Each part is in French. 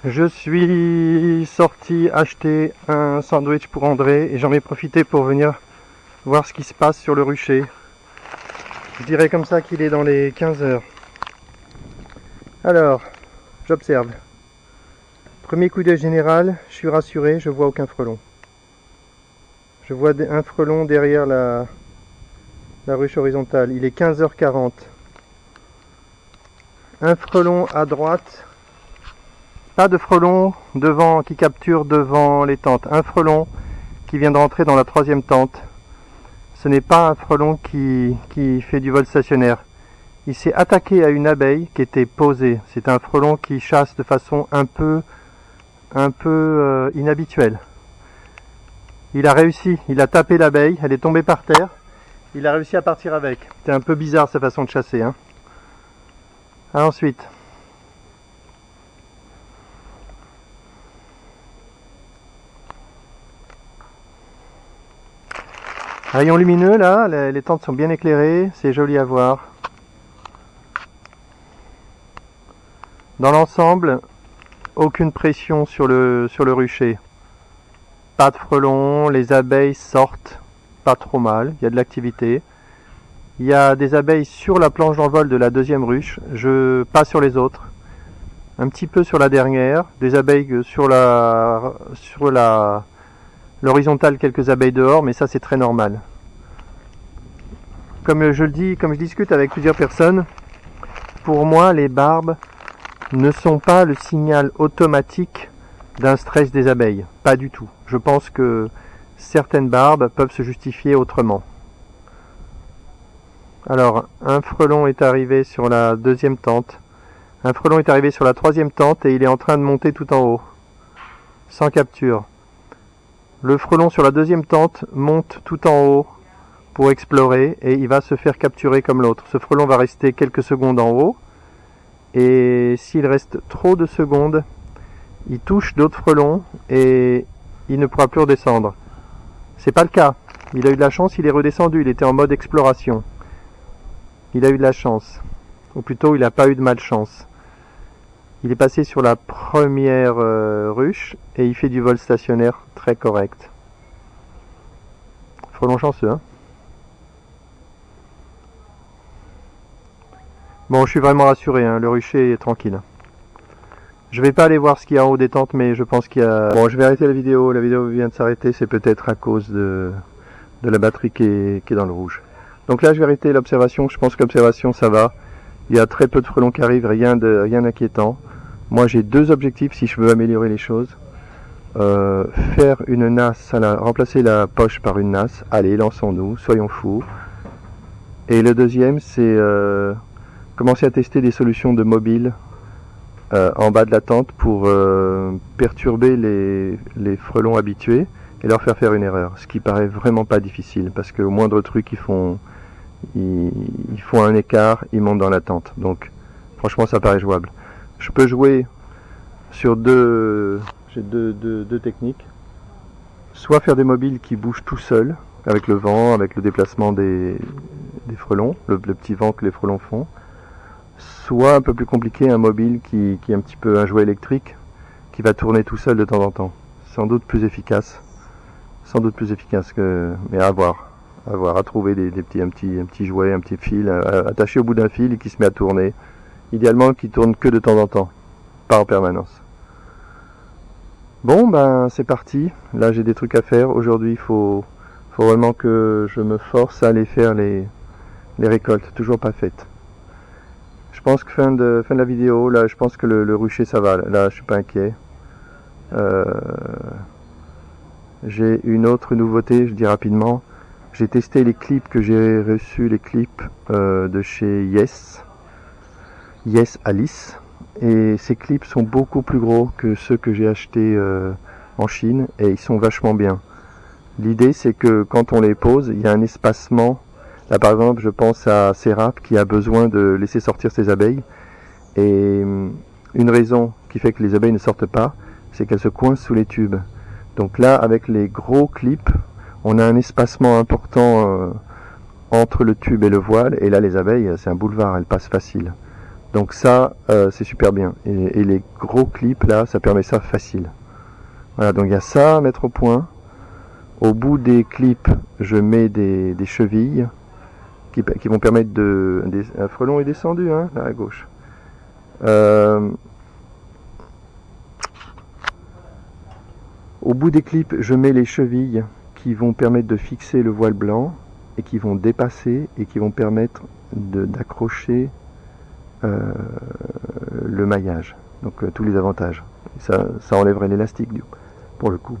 Je suis sorti acheter un sandwich pour André et j'en ai profité pour venir voir ce qui se passe sur le rucher. Je dirais comme ça qu'il est dans les 15 heures. Alors, j'observe. Premier coup d'œil général, je suis rassuré, je vois aucun frelon. Je vois un frelon derrière la ruche horizontale. Il est 15h40. Un frelon à droite. Pas de frelon devant qui capture devant les tentes. Un frelon qui vient de rentrer dans la troisième tente. Ce n'est pas un frelon qui fait du vol stationnaire. Il s'est attaqué à une abeille qui était posée. C'est un frelon qui chasse de façon un peu inhabituelle. Il a réussi, il a tapé l'abeille, elle est tombée par terre. Il a réussi à partir avec. C'est un peu bizarre sa façon de chasser. Hein. Ensuite. Rayon lumineux là, les tentes sont bien éclairées, c'est joli à voir. Dans l'ensemble, aucune pression sur le rucher. Pas de frelons, les abeilles sortent pas trop mal, il y a de l'activité. Il y a des abeilles sur la planche d'envol de la deuxième ruche, pas sur les autres. Un petit peu sur la dernière, des abeilles sur l'horizontale, quelques abeilles dehors, mais ça c'est très normal. Comme je le dis, comme je discute avec plusieurs personnes, pour moi les barbes ne sont pas le signal automatique d'un stress des abeilles, pas du tout. Je pense que certaines barbes peuvent se justifier autrement. Alors, un frelon est arrivé sur la deuxième tente, un frelon est arrivé sur la troisième tente et il est en train de monter tout en haut, sans capture. Le frelon sur la deuxième tente monte tout en haut pour explorer et il va se faire capturer comme l'autre. Ce frelon va rester quelques secondes en haut et s'il reste trop de secondes, il touche d'autres frelons et il ne pourra plus redescendre. C'est pas le cas. Il a eu de la chance, il est redescendu, il était en mode exploration. Il a eu de la chance. Ou plutôt, il n'a pas eu de malchance. Il est passé sur la première ruche et il fait du vol stationnaire très correct. Frelon chanceux, hein. Bon, je suis vraiment rassuré, hein, le rucher est tranquille. Je vais pas aller voir ce qu'il y a en haut des tentes, mais je pense qu'il y a... Bon, je vais arrêter la vidéo vient de s'arrêter, c'est peut-être à cause de la batterie qui est dans le rouge. Donc là, je vais arrêter l'observation, je pense que l'observation, ça va. Il y a très peu de frelons qui arrivent, rien d'inquiétant. Moi, j'ai deux objectifs si je veux améliorer les choses. Faire une nasse, remplacer la poche par une nasse. Allez, lançons-nous, soyons fous. Et le deuxième, c'est commencer à tester des solutions de mobile en bas de la tente pour perturber les frelons habitués et leur faire une erreur. Ce qui paraît vraiment pas difficile, parce qu'au moindre truc, ils font un écart, ils montent dans la tente. Donc, franchement, ça paraît jouable. Je peux jouer sur j'ai deux techniques. Soit faire des mobiles qui bougent tout seuls, avec le vent, avec le déplacement des frelons, le petit vent que les frelons font. Soit un peu plus compliqué, un mobile qui est un petit peu un jouet électrique, qui va tourner tout seul de temps en temps. Sans doute plus efficace. Mais à voir. À trouver un petit jouet, un petit fil, attaché au bout d'un fil et qui se met à tourner. Idéalement, qui tourne que de temps en temps, pas en permanence. Bon, ben, c'est parti. Là, j'ai des trucs à faire. Aujourd'hui, il faut vraiment que je me force à aller faire les récoltes, toujours pas faites. Je pense que fin de la vidéo, là, je pense que le rucher, ça va. Là, je suis pas inquiet. J'ai une autre nouveauté, je dis rapidement. J'ai testé les clips que j'ai reçus, les clips de chez Yes Alice. Et ces clips sont beaucoup plus gros que ceux que j'ai achetés en Chine et ils sont vachement bien. L'idée, c'est que quand on les pose, il y a un espacement. Là, par exemple, je pense à Sérap qui a besoin de laisser sortir ses abeilles. Et une raison qui fait que les abeilles ne sortent pas, c'est qu'elles se coincent sous les tubes. Donc là, avec les gros clips, on a un espacement important entre le tube et le voile. Et là, les abeilles, c'est un boulevard, elles passent facile. Donc ça, c'est super bien. Et les gros clips là, ça permet ça facile. Voilà, donc il y a ça à mettre au point. Au bout des clips, je mets des chevilles qui vont permettre de... Un frelon est descendu, hein, là à gauche. Au bout des clips, je mets les chevilles qui vont permettre de fixer le voile blanc et qui vont dépasser et qui vont permettre d'accrocher le maillage. Donc tous les avantages. Ça enlèverait l'élastique pour le coup.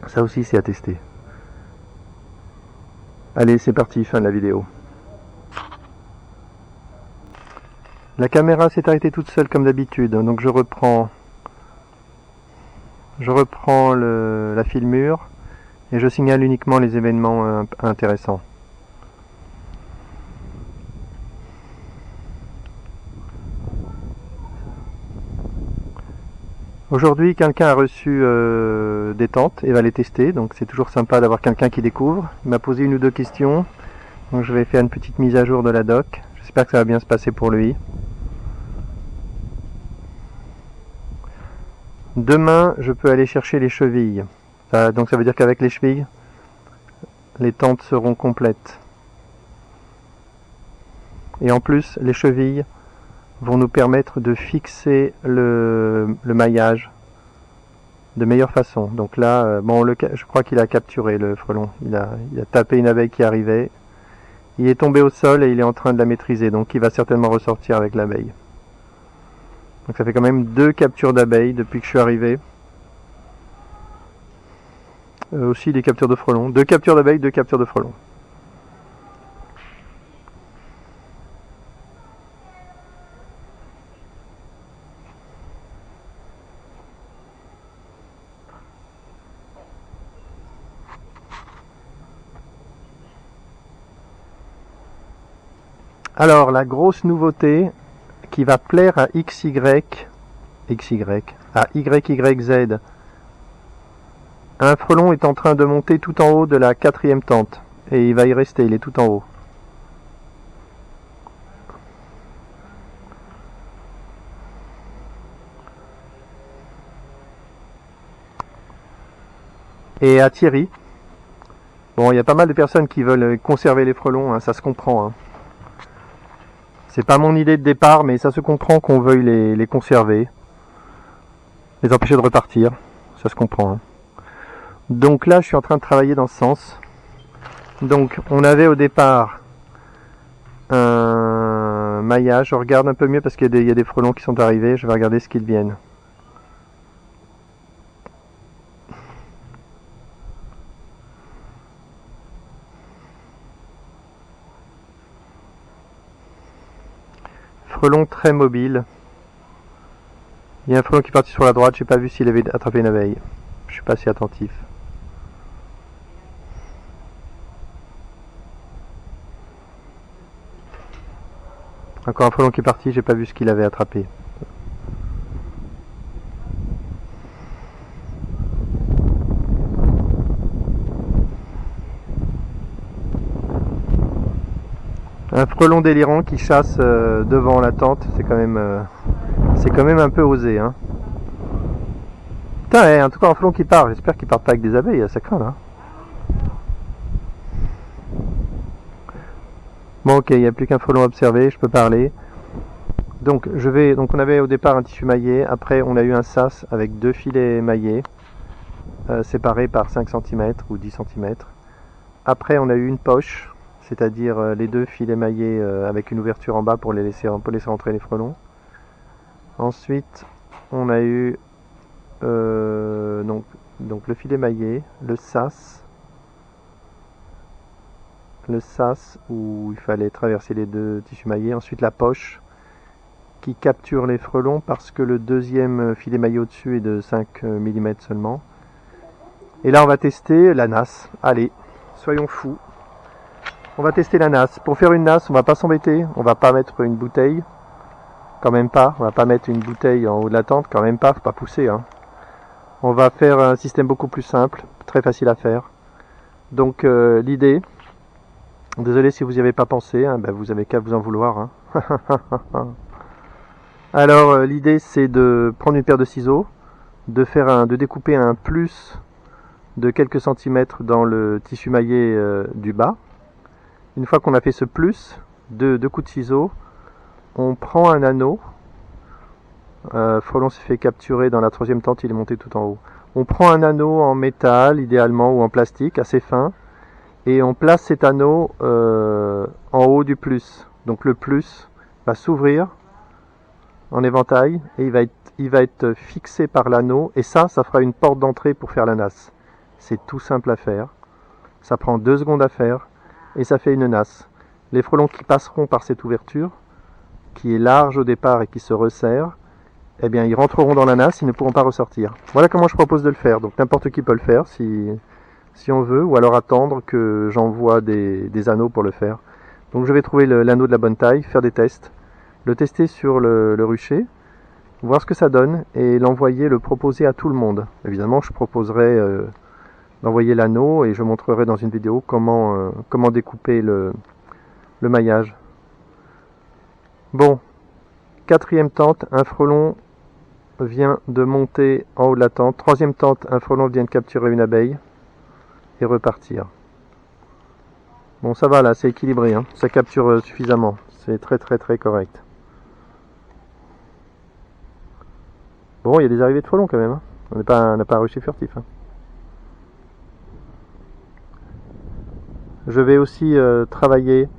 Ça aussi c'est à tester. Allez, c'est parti, fin de la vidéo. La caméra s'est arrêtée toute seule comme d'habitude, donc je reprends la filmure et je signale uniquement les événements intéressants. Aujourd'hui, quelqu'un a reçu des tentes et va les tester, donc c'est toujours sympa d'avoir quelqu'un qui découvre. Il m'a posé une ou deux questions, donc je vais faire une petite mise à jour de la doc. J'espère que ça va bien se passer pour lui. Demain, je peux aller chercher les chevilles. Donc ça veut dire qu'avec les chevilles, les tentes seront complètes. Et en plus, les chevilles vont nous permettre de fixer le maillage de meilleure façon. Donc là, bon, je crois qu'il a capturé le frelon. Il a tapé une abeille qui arrivait. Il est tombé au sol et il est en train de la maîtriser. Donc il va certainement ressortir avec l'abeille. Donc ça fait quand même 2 captures d'abeilles depuis que je suis arrivé. Aussi des captures de frelons. 2 captures d'abeilles, 2 captures de frelons. Alors la grosse nouveauté qui va plaire à à YYZ. Un frelon est en train de monter tout en haut de la 4e tente et il va y rester, il est tout en haut. Et à Thierry, bon, il y a pas mal de personnes qui veulent conserver les frelons, hein, ça se comprend. Hein. C'est pas mon idée de départ, mais ça se comprend qu'on veuille les conserver, les empêcher de repartir, ça se comprend. Hein. Donc là, je suis en train de travailler dans ce sens. Donc, on avait au départ un maillage. Je regarde un peu mieux parce qu'il y a des frelons qui sont arrivés. Je vais regarder ce qu'ils deviennent. Frelon très mobile. Il y a un frelon qui est parti sur la droite. J'ai pas vu s'il avait attrapé une abeille. Je suis pas si attentif. Encore un frelon qui est parti. J'ai pas vu ce qu'il avait attrapé. Un frelon délirant qui chasse devant la tente, c'est quand même un peu osé, hein. Putain, en tout cas un frelon qui part, j'espère qu'il part pas avec des abeilles, ça craint là. Bon ok, il n'y a plus qu'un frelon à observer, je peux parler. Donc on avait au départ un tissu maillé, après on a eu un sas avec 2 filets maillés, séparés par 5 cm ou 10 cm. Après on a eu une poche, c'est-à-dire les 2 filets maillés avec une ouverture en bas pour laisser rentrer les frelons. Ensuite, on a eu donc le filet maillé, le sas où il fallait traverser les 2 tissus maillés. Ensuite, la poche qui capture les frelons parce que le deuxième filet maillé au-dessus est de 5 mm seulement. Et là, on va tester la nasse. Allez, soyons fous. On va tester la nasse. Pour faire une nasse, on va pas s'embêter. On va pas mettre une bouteille. Quand même pas. On va pas mettre une bouteille en haut de la tente. Quand même pas. Faut pas pousser. Hein. On va faire un système beaucoup plus simple. Très facile à faire. Donc l'idée. Désolé si vous n'y avez pas pensé. Hein, ben, vous avez qu'à vous en vouloir. Hein. Alors l'idée c'est de prendre une paire de ciseaux, de découper un plus de quelques centimètres dans le tissu maillé du bas. Une fois qu'on a fait ce plus, deux coups de ciseaux, on prend un anneau. Frelon s'est fait capturer dans la troisième tente, il est monté tout en haut. On prend un anneau en métal idéalement ou en plastique assez fin et on place cet anneau en haut du plus. Donc le plus va s'ouvrir en éventail et il va être fixé par l'anneau et ça fera une porte d'entrée pour faire la nasse. C'est tout simple à faire. Ça prend 2 secondes à faire et ça fait une nasse. Les frelons qui passeront par cette ouverture, qui est large au départ et qui se resserre, eh bien ils rentreront dans la nasse, ils ne pourront pas ressortir. Voilà comment je propose de le faire. Donc n'importe qui peut le faire si on veut, ou alors attendre que j'envoie des anneaux pour le faire. Donc je vais trouver l'anneau de la bonne taille, faire des tests, le tester sur le rucher, voir ce que ça donne et l'envoyer, le proposer à tout le monde. Évidemment je proposerai d'envoyer l'anneau et je montrerai dans une vidéo comment découper le maillage. Bon, 4e tente, un frelon vient de monter en haut de la tente. 3e tente, un frelon vient de capturer une abeille et repartir. Bon, ça va là, c'est équilibré, hein. Ça capture suffisamment. C'est très correct. Bon, il y a des arrivées de frelons quand même, hein. On n'a pas un rucher furtif, hein. Je vais aussi travailler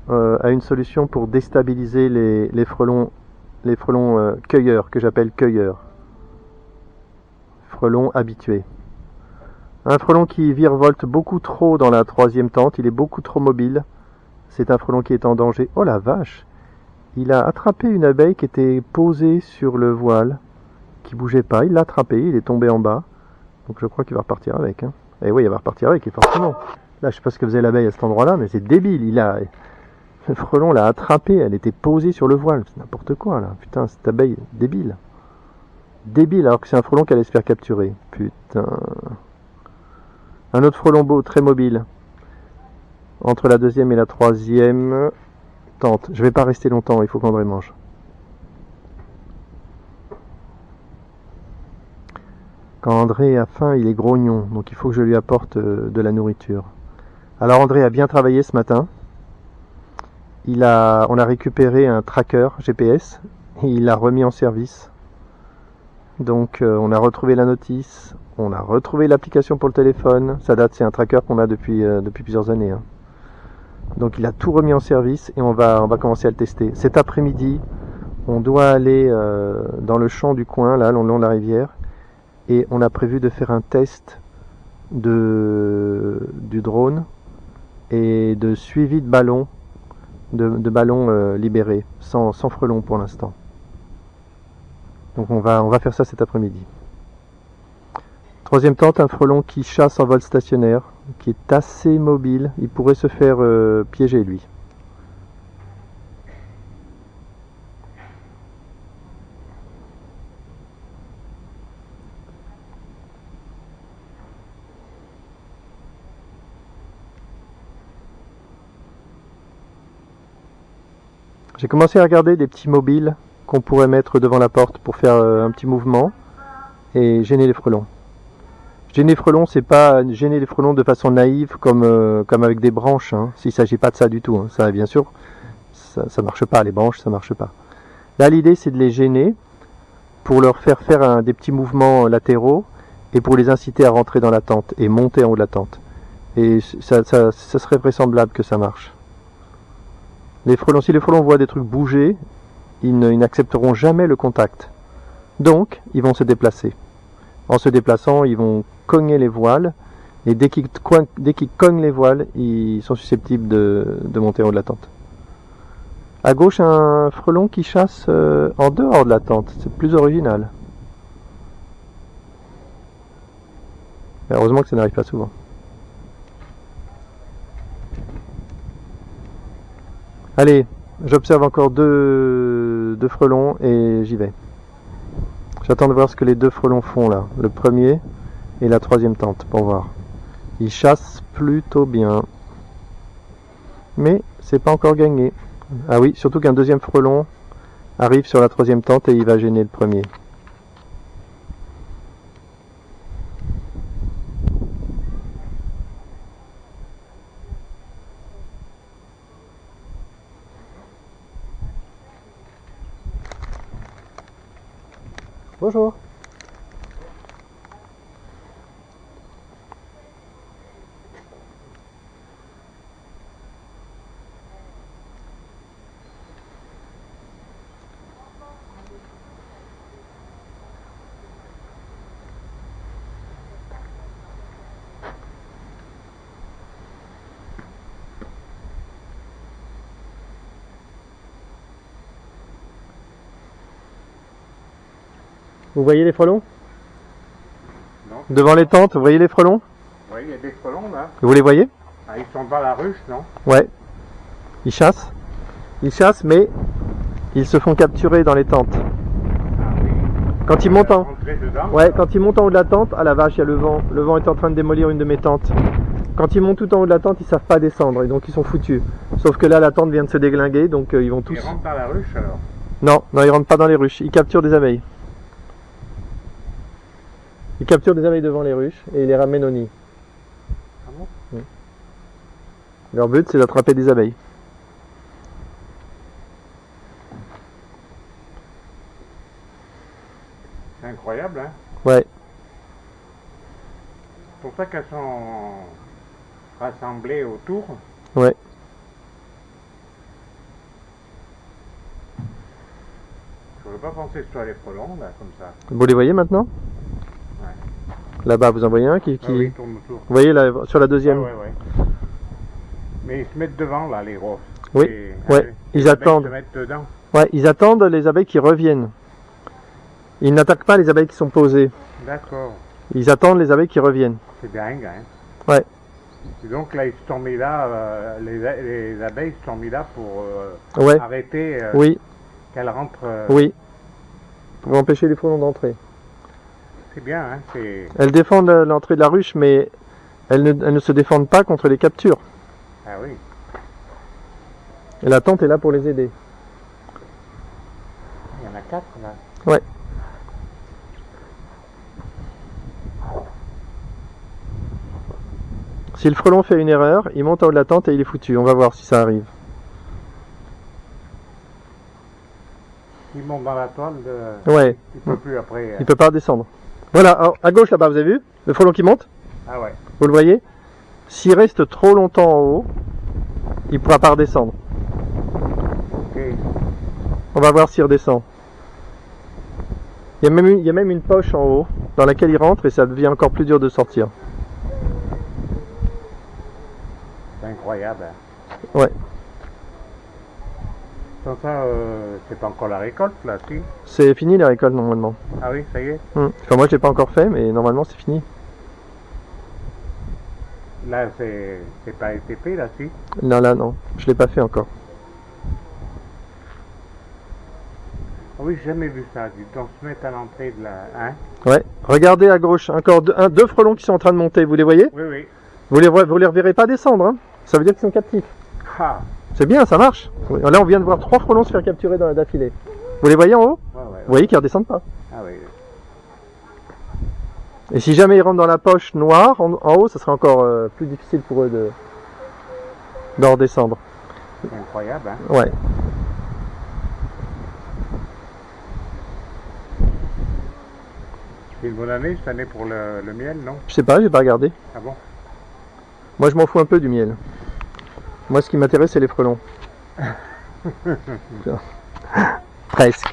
à une solution pour déstabiliser les frelons cueilleurs, que j'appelle cueilleurs. Frelons habitués. Un frelon qui virevolte beaucoup trop dans la 3e tente, il est beaucoup trop mobile. C'est un frelon qui est en danger. Oh la vache! Il a attrapé une abeille qui était posée sur le voile, qui bougeait pas. Il l'a attrapé, il est tombé en bas. Donc je crois qu'il va repartir avec, hein. Et oui, il va repartir avec, et forcément. Là, je sais pas ce que faisait l'abeille à cet endroit-là, mais c'est débile. Le frelon l'a attrapée, elle était posée sur le voile. C'est n'importe quoi, là. Putain, cette abeille, débile. Débile, alors que c'est un frelon qui allait se faire capturer. Putain. Un autre frelon beau, très mobile. Entre la 2e et la 3e tente. Je vais pas rester longtemps, il faut qu'André mange. Quand André a faim, il est grognon, donc il faut que je lui apporte de la nourriture. Alors André a bien travaillé ce matin. On a récupéré un tracker GPS et il l'a remis en service. Donc on a retrouvé la notice, on a retrouvé l'application pour le téléphone. Ça date, c'est un tracker qu'on a depuis plusieurs années, hein. Donc il a tout remis en service et on va commencer à le tester. Cet après-midi, on doit aller dans le champ du coin, là, le long de la rivière, et on a prévu de faire un test du drone et de suivi de ballons, de ballons libérés, sans frelons pour l'instant. Donc on va faire ça cet après-midi. 3e tente, un frelon qui chasse en vol stationnaire, qui est assez mobile. Il pourrait se faire piéger lui. J'ai commencé à regarder des petits mobiles qu'on pourrait mettre devant la porte pour faire un petit mouvement et gêner les frelons. Gêner les frelons, c'est pas gêner les frelons de façon naïve comme avec des branches, hein. Il s'agit pas de ça du tout, hein. Ça, bien sûr, ça marche pas, les branches, ça marche pas. Là, l'idée, c'est de les gêner pour leur faire des petits mouvements latéraux et pour les inciter à rentrer dans la tente et monter en haut de la tente. Et ça serait vraisemblable que ça marche. Si les frelons voient des trucs bouger, ils n'accepteront jamais le contact. Donc, ils vont se déplacer. En se déplaçant, ils vont cogner les voiles, et dès qu'ils cognent les voiles, ils sont susceptibles de monter en haut de la tente. À gauche, un frelon qui chasse en dehors de la tente. C'est plus original. Mais heureusement que ça n'arrive pas souvent. Allez, j'observe encore deux frelons et j'y vais. J'attends de voir ce que les 2 frelons font là, le premier et la 3e tente, pour voir. Ils chassent plutôt bien. Mais c'est pas encore gagné. Ah oui, surtout qu'un 2e frelon arrive sur la troisième tente et il va gêner le premier. Bonjour. Vous voyez les frelons? Non. Devant les tentes, vous voyez les frelons? Oui, il y a des frelons là. Vous les voyez? Ah, ils sont dans la ruche, non? Ouais. Ils chassent. Ils chassent, mais ils se font capturer dans les tentes. Ah oui. Quand ils montent en... Rentrer dedans. Ouais, quand ils montent en haut de la tente, ah la vache, il y a le vent. Le vent est en train de démolir une de mes tentes. Quand ils montent tout en haut de la tente, ils savent pas descendre et donc ils sont foutus. Sauf que là, la tente vient de se déglinguer, donc ils vont tous... Ils rentrent dans la ruche alors? Non, non, ils rentrent pas dans les ruches. Ils capturent des abeilles. Ils capturent des abeilles devant les ruches et ils les ramènent au nid. Ah bon? Oui. Leur but, c'est d'attraper des abeilles. C'est incroyable, hein? Ouais. C'est pour ça qu'elles sont rassemblées autour. Ouais. Je n'aurais pas pensé que ce soit les frelons, là, comme ça. Vous les voyez maintenant? Ouais. Là-bas, vous en voyez un qui... Ah oui, ils tournent autour. Vous voyez là, sur la deuxième? Ouais. Mais ils se mettent devant, là, les roses. Oui, Et, ouais, ils les abeilles attendent. se mettent dedans. Ouais, ils attendent les abeilles qui reviennent. Ils n'attaquent pas les abeilles qui sont posées. D'accord. Ils attendent les abeilles qui reviennent. C'est dingue, hein? Ouais. Et donc là, ils se sont mis là, les abeilles se sont mis là pour Ouais. arrêter Oui, qu'elles rentrent. oui. Pour empêcher les frelons d'entrer. C'est bien, hein? C'est... Elles défendent l'entrée de la ruche, mais elles ne se défendent pas contre les captures. Ah oui. Et la tente est là pour les aider. Il y en a 4 là. Ouais. Si le frelon fait une erreur, il monte en haut de la tente et il est foutu. On va voir si ça arrive. Ils montent dans la toile, Ouais, il ne peut plus après. il peut pas descendre. Voilà, alors, à gauche là-bas, vous avez vu? Le frelon qui monte? Ah ouais. Vous le voyez? S'il reste trop longtemps en haut, il ne pourra pas redescendre. Ok. On va voir s'il redescend. Il y a même une poche en haut dans laquelle il rentre et ça devient encore plus dur de sortir. C'est incroyable. Hein. Ouais. Sans ça, c'est pas encore la récolte là, si? C'est fini la récolte normalement. Ah oui, ça y est. Enfin, moi je l'ai pas encore fait, mais normalement c'est fini. Là, c'est pas été fait là, si? Non, là non, je l'ai pas fait encore. Ah oui, j'ai jamais vu ça. Donc se mettre à l'entrée de la. Hein? Ouais. Regardez à gauche, encore deux frelons qui sont en train de monter. Vous les voyez? Oui, oui. Vous les reverrez pas descendre. Hein. Ça veut dire qu'ils sont captifs. Ah! C'est bien, ça marche. Là, on vient de voir 3 frelons se faire capturer d'affilée. Vous les voyez en haut? Ouais, ouais. Vous voyez qu'ils redescendent pas. Ah oui. Et si jamais ils rentrent dans la poche noire, en haut, ça sera encore plus difficile pour eux de redescendre. C'est incroyable, hein? Ouais. C'est une bonne année cette année pour le miel, non? Je sais pas, j'ai pas regardé. Ah bon? Moi, je m'en fous un peu du miel. Moi, ce qui m'intéresse, c'est les frelons. Presque.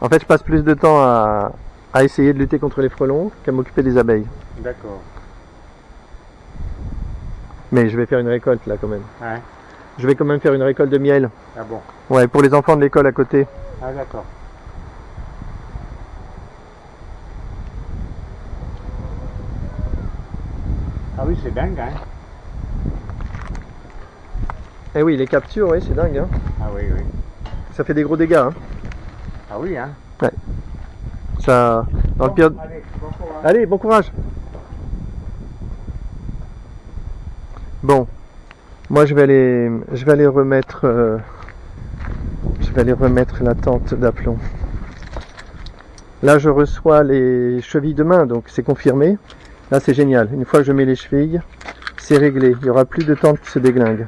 En fait, je passe plus de temps à essayer de lutter contre les frelons qu'à m'occuper des abeilles. D'accord. Mais je vais faire une récolte là quand même. Hein? Je vais quand même faire une récolte de miel. Ah bon? Ouais, pour les enfants de l'école à côté. Ah d'accord. Ah oui, c'est dingue, hein? Eh oui, les captures, oui, c'est dingue. Hein. Ah oui, oui. Ça fait des gros dégâts. Hein. Ah oui, hein? Ouais. Ça, dans le pire... Allez, bon courage. Allez, bon courage. Bon, moi je vais aller remettre. Je vais aller remettre la tente d'aplomb. Là, je reçois les chevilles demain, donc c'est confirmé. Là, c'est génial. Une fois que je mets les chevilles, c'est réglé. Il n'y aura plus de tente qui se déglingue.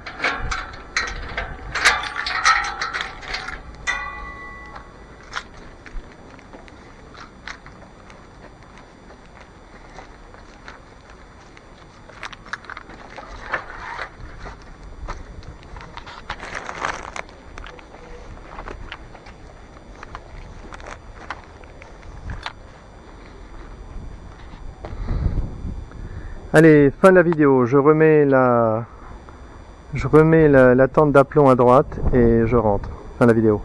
Allez, fin de la vidéo, je remets la tente d'aplomb à droite et je rentre. Fin de la vidéo.